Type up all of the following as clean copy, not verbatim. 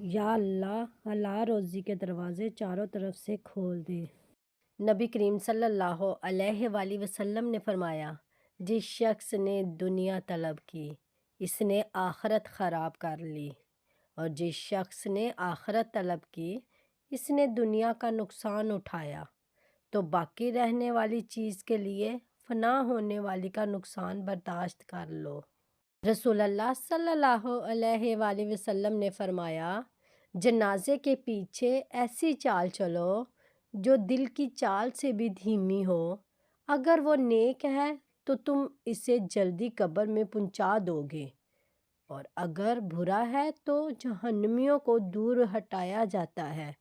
یا اللہ حلال روزی کے دروازے چاروں طرف سے کھول دے۔ نبی کریم صلی اللہ علیہ وآلہ وسلم نے فرمایا، جس شخص نے دنیا طلب کی اس نے آخرت خراب کر لی، اور جس شخص نے آخرت طلب کی اس نے دنیا کا نقصان اٹھایا، تو باقی رہنے والی چیز کے لیے فنا ہونے والی کا نقصان برداشت کر لو۔ رسول اللہ صلی اللہ علیہ وآلہ وسلم نے فرمایا، جنازے کے پیچھے ایسی چال چلو جو دل کی چال سے بھی دھیمی ہو، اگر وہ نیک ہے تو تم اسے جلدی قبر میں پہنچا دو گے، اور اگر برا ہے تو جہنمیوں کو دور ہٹایا جاتا ہے۔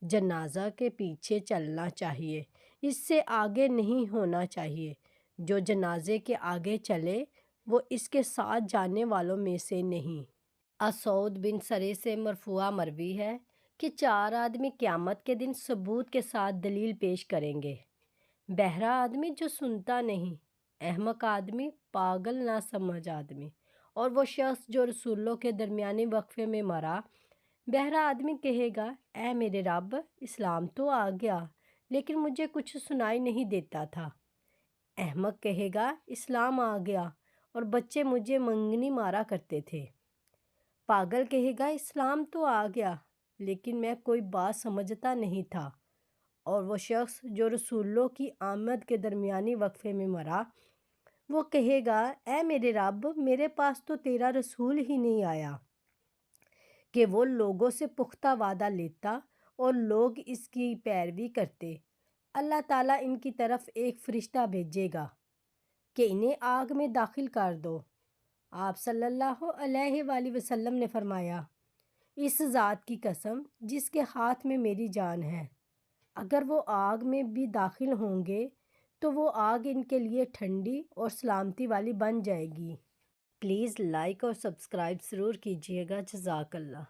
جنازہ کے پیچھے چلنا چاہیے، اس سے آگے نہیں ہونا چاہیے۔ جو جنازے کے آگے چلے وہ اس کے ساتھ جانے والوں میں سے نہیں۔ اسعود بن سرے سے مرفوع مروی ہے کہ 4 آدمی قیامت کے دن ثبوت کے ساتھ دلیل پیش کریں گے: بہرا آدمی جو سنتا نہیں، احمق آدمی، پاگل نہ سمجھ آدمی، اور وہ شخص جو رسولوں کے درمیانی وقفے میں مرا۔ بہرا آدمی کہے گا، اے میرے رب، اسلام تو آ گیا لیکن مجھے کچھ سنائی نہیں دیتا تھا۔ احمق کہے گا، اسلام آ گیا اور بچے مجھے منگنی مارا کرتے تھے۔ پاگل کہے گا، اسلام تو آ گیا لیکن میں کوئی بات سمجھتا نہیں تھا۔ اور وہ شخص جو رسولوں کی آمد کے درمیانی وقفے میں مرا، وہ کہے گا، اے میرے رب، میرے پاس تو تیرا رسول ہی نہیں آیا کہ وہ لوگوں سے پختہ وعدہ لیتا اور لوگ اس کی پیروی کرتے۔ اللہ تعالیٰ ان کی طرف ایک فرشتہ بھیجے گا کہ انہیں آگ میں داخل کر دو۔ آپ صلی اللہ علیہ وآلہ وسلم نے فرمایا، اس ذات کی قسم جس کے ہاتھ میں میری جان ہے، اگر وہ آگ میں بھی داخل ہوں گے تو وہ آگ ان کے لیے ٹھنڈی اور سلامتی والی بن جائے گی۔ پلیز لائک اور سبسکرائب ضرور کیجیے گا۔ جزاک اللہ۔